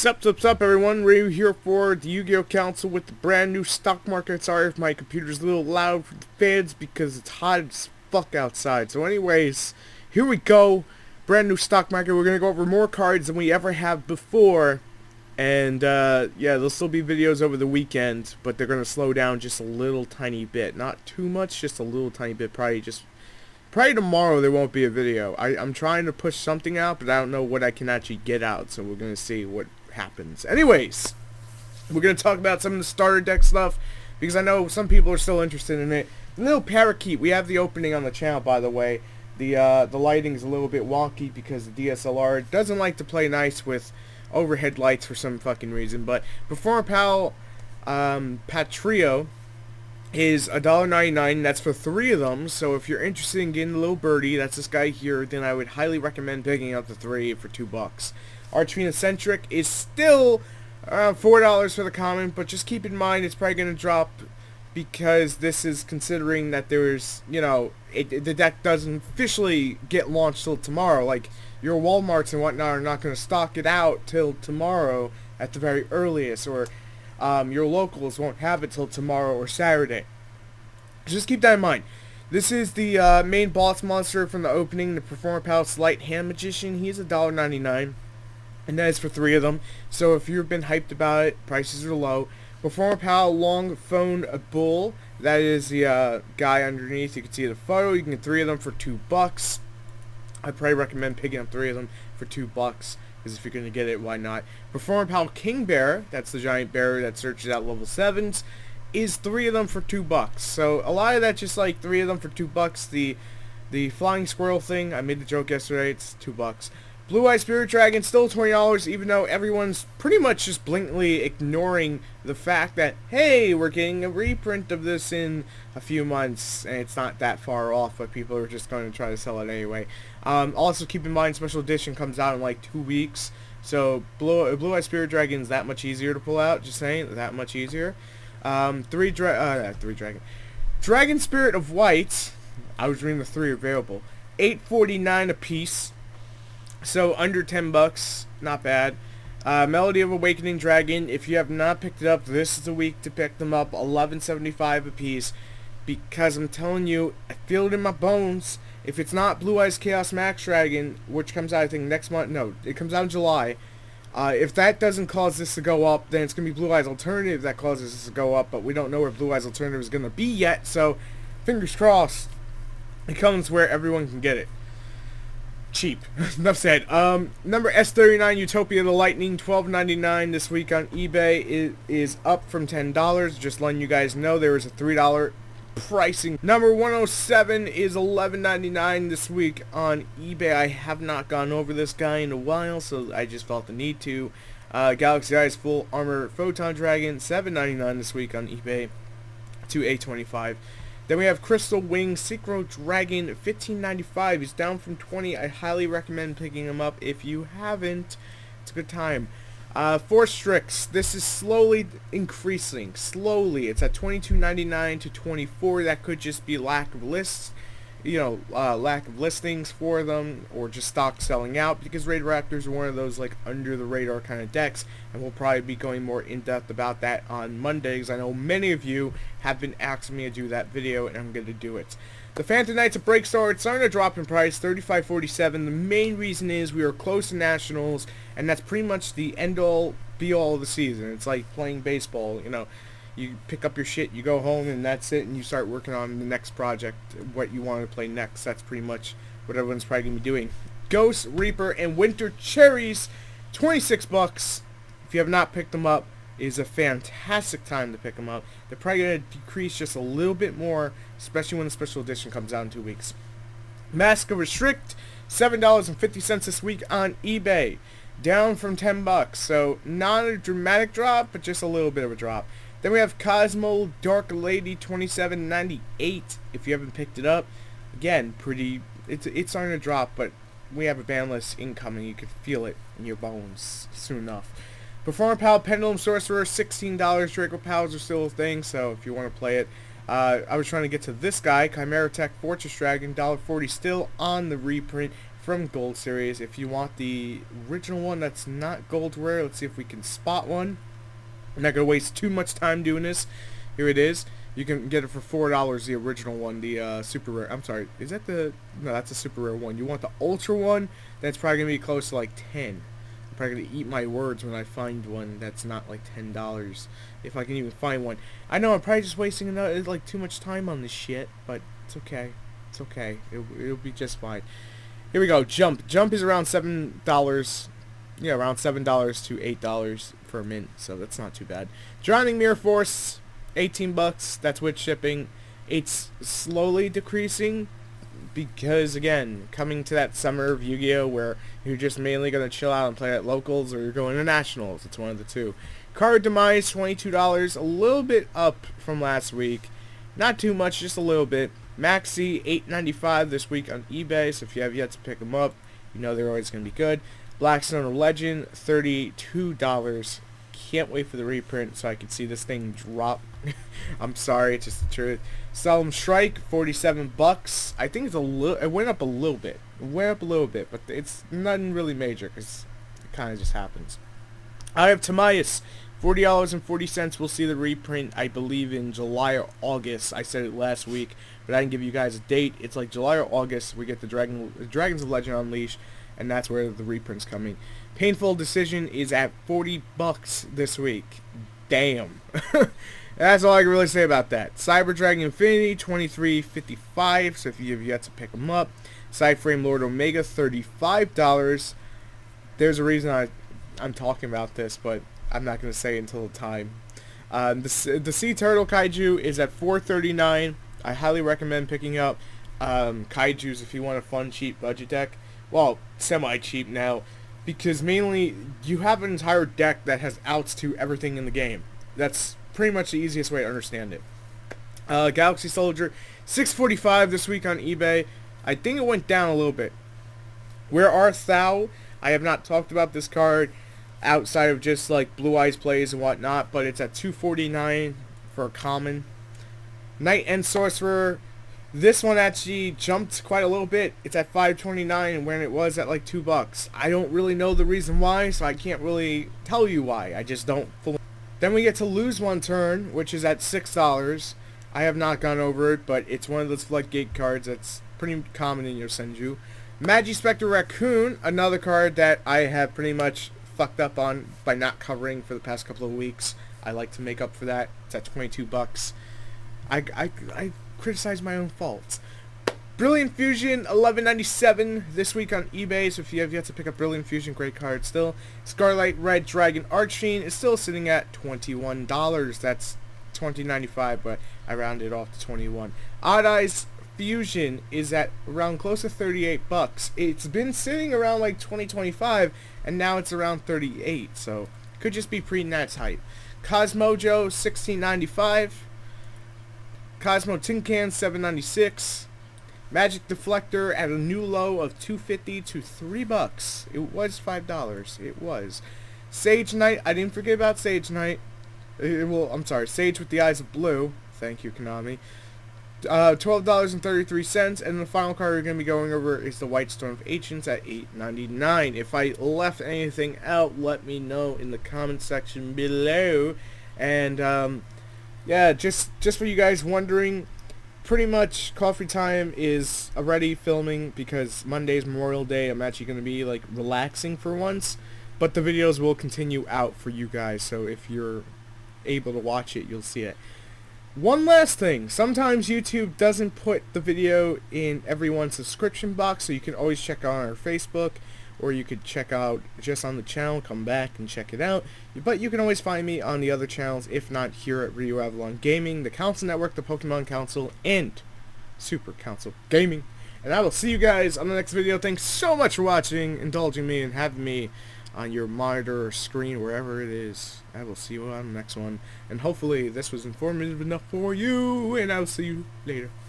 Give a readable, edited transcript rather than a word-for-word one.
Sup, everyone. Ryu here for the Yu-Gi-Oh! Council with the brand new stock market. Sorry if my computer's a little loud for the fans because it's hot as fuck outside. So anyways, here we go. Brand new stock market. We're going to go over more cards than we ever have before. And, yeah, there'll still be videos over the weekend, but they're going to slow down just a little tiny bit. Not too much, just a little tiny bit. Probably tomorrow there won't be a video. I'm trying to push something out, but I don't know what I can actually get out, so we're going to see what happens. Anyways, we're going to talk about some of the starter deck stuff, because I know some people are still interested in it. The little parakeet, we have the opening on the channel, by the way. The lighting's a little bit wonky because the DSLR doesn't like to play nice with overhead lights for some fucking reason, but Performer Pal Patrio is $1.99. That's for 3 of them. So if you're interested in getting a little birdie, that's this guy here, then I would highly recommend picking up the 3 for $2. Artrina Centric is still around $4 for the common, but just keep in mind it's probably going to drop because this is considering that there's, you know, the deck doesn't officially get launched till tomorrow. Like, your Walmarts and whatnot are not going to stock it out till tomorrow at the very earliest, or your locals won't have it till tomorrow or Saturday. Just keep that in mind. This is the main boss monster from the opening, the Performer Pal Sleight Hand Magician. He's $1.99, and that is for 3 of them. So if you've been hyped about it, prices are low. Performer Pal Long Phone Bull, that is the guy underneath. You can see the photo. You can get 3 of them for $2. I'd probably recommend picking up 3 of them for $2. Because if you're going to get it, why not? Performer Pal King Bear, that's the giant bear that searches out level 7s, is 3 of them for $2. So a lot of that just like 3 of them for $2. The flying squirrel thing, I made the joke yesterday, it's $2. Blue Eye Spirit Dragon, still $20, even though everyone's pretty much just blatantly ignoring the fact that, hey, we're getting a reprint of this in a few months, and it's not that far off, but people are just going to try to sell it anyway. Also, keep in mind, Special Edition comes out in like 2 weeks, so Blue Eye Spirit Dragon is that much easier to pull out, just saying, that much easier. Dragon Spirit of White, I was reading the 3 available, $8.49 a piece. So under $10, not bad. Melody of Awakening Dragon, if you have not picked it up, this is the week to pick them up. $11.75 a piece, because I'm telling you, I feel it in my bones. If it's not Blue Eyes Chaos Max Dragon, which comes out I think next month, no, it comes out in July. If that doesn't cause this to go up, then it's gonna be Blue Eyes Alternative that causes this to go up. But we don't know where Blue Eyes Alternative is gonna be yet, so fingers crossed. It comes where everyone can get it. Cheap. Enough said. Number S39 Utopia the Lightning, $12.99 this week on eBay. It is up from $10. Just letting you guys know there is a $3 pricing. Number 107 is $11.99 this week on eBay. I have not gone over this guy in a while, so I just felt the need to. Galaxy Eyes Full Armor Photon Dragon, $7.99 this week on eBay to $8.25. Then we have Crystal Wing Synchro Dragon, $15.95. He's down from $20. I highly recommend picking him up if you haven't. It's a good time. Force Strix. This is slowly increasing. Slowly. It's at $22.99 to $24. That could just be lack of lists. You know, lack of listings for them, or just stock selling out, because Raid Raptors are one of those like under the radar kind of decks, and we'll probably be going more in depth about that on Mondays. I know many of you have been asking me to do that video, and I'm going to do it. The Phantom Knights of Breakstar, it's starting to drop in price, $35.47. The main reason is we are close to Nationals, and that's pretty much the end-all, be-all of the season. It's like playing baseball, you know. You pick up your shit, you go home, and that's it, and you start working on the next project, what you want to play next. That's pretty much what everyone's probably going to be doing. Ghost Reaper and Winter Cherries, $26. If you have not picked them up, it is a fantastic time to pick them up. They're probably going to decrease just a little bit more, especially when the special edition comes out in 2 weeks. Mask of Restrict, $7.50 this week on eBay, down from $10. So not a dramatic drop, but just a little bit of a drop. Then we have Cosmo Dark Lady, $27.98. If you haven't picked it up, again, it's starting to drop, but we have a ban list incoming. You can feel it in your bones soon enough. Performer Pal Pendulum Sorcerer, $16. Draco Pals are still a thing, so if you want to play it. I was trying to get to this guy, Chimera Tech Fortress Dragon, $1.40 still on the reprint. from Gold Series. If you want the original one that's not Gold Rare, let's see if we can spot one. I'm not going to waste too much time doing this. Here it is. You can get it for $4, the original one, the super rare. I'm sorry, is that the... No, that's a super rare one. You want the ultra one, that's probably going to be close to like 10. I'm probably going to eat my words when I find one that's not like $10. If I can even find one. I know I'm probably just wasting like too much time on this shit, but it's okay. It's okay. It'll be just fine. Here we go. Jump. Jump is around $7. Yeah, around $7 to $8 for a mint, so that's not too bad. Drowning Mirror Force, $18. That's with shipping. It's slowly decreasing because, again, coming to that summer of Yu-Gi-Oh! Where you're just mainly going to chill out and play at locals, or you're going to nationals. It's one of the two. Card Demise, $22. A little bit up from last week. Not too much, just a little bit. Maxi, $8.95 this week on eBay, so if you have yet to pick them up, you know they're always going to be good. Blackstone Legend, $32. Can't wait for the reprint so I can see this thing drop. I'm sorry, it's just the truth. Solemn Strike, $47. I think it's a little. It went up a little bit. It went up a little bit, but it's nothing really major because it kind of just happens. I have Timaeus, $40.40. We'll see the reprint, I believe, in July or August. I said it last week, but I didn't give you guys a date. It's like July or August. We get the Dragons of Legend Unleashed, and that's where the reprint's coming. Painful Decision is at $40 this week. Damn. That's all I can really say about that. Cyber Dragon Infinity, $23.55. So if you have yet to pick them up. Sideframe Lord Omega, $35. There's a reason I'm talking about this, but I'm not going to say it until the time. The Sea Turtle Kaiju is at $4.39. I highly recommend picking up Kaijus if you want a fun, cheap budget deck. Well, semi-cheap now, because mainly you have an entire deck that has outs to everything in the game. That's pretty much the easiest way to understand it. Galaxy Soldier, $6.45 this week on eBay. I think it went down a little bit. Where Art Thou? I have not talked about this card outside of just like Blue Eyes Plays and whatnot, but it's at $2.49 for a common. Knight and Sorcerer. This one actually jumped quite a little bit. It's at $5.29 when it was at like $2. I don't really know the reason why, so I can't really tell you why. I just don't fully. Then we get to Lose One Turn, which is at $6. I have not gone over it, but it's one of those floodgate cards that's pretty common in your Senju. Magispectre Raccoon, another card that I have pretty much fucked up on by not covering for the past couple of weeks. I like to make up for that. It's at $22. I criticize my own faults. Brilliant Fusion, $11.97 this week on eBay, so if you have yet to pick up Brilliant Fusion, great card still. Scarlet Red Dragon Archfiend is still sitting at $21. That's $20.95, but I rounded off to $21. Odd Eyes Fusion is at around close to $38. It's been sitting around like $20-25, and now it's around $38, so could just be pre-Nats hype. Cosmojo, $16.95. Cosmo Tin Can, $7.96. Magic Deflector at a new low of $2.50 to $3. It was $5. It was. Sage Knight. I didn't forget about Sage Knight. I'm sorry. Sage with the Eyes of Blue. Thank you, Konami. $12.33. And the final card we're going to be going over is the White Storm of Ancients at $8.99. If I left anything out, let me know in the comment section below. And yeah, just for you guys wondering, pretty much Coffee Time is already filming because Monday's Memorial Day. I'm actually going to be like relaxing for once, but the videos will continue out for you guys, so if you're able to watch it, you'll see it. One last thing, sometimes YouTube doesn't put the video in everyone's subscription box, so you can always check out our Facebook, or you could check out just on the channel, come back and check it out. But you can always find me on the other channels, if not here at RyuAvalonGaming, TheCouncilNetwork, ThePokemonCouncil, and SuperCouncilGaming. And I will see you guys on the next video. Thanks so much for watching, indulging me, and having me on your monitor or screen, wherever it is. I will see you on the next one. And hopefully this was informative enough for you, and I will see you later.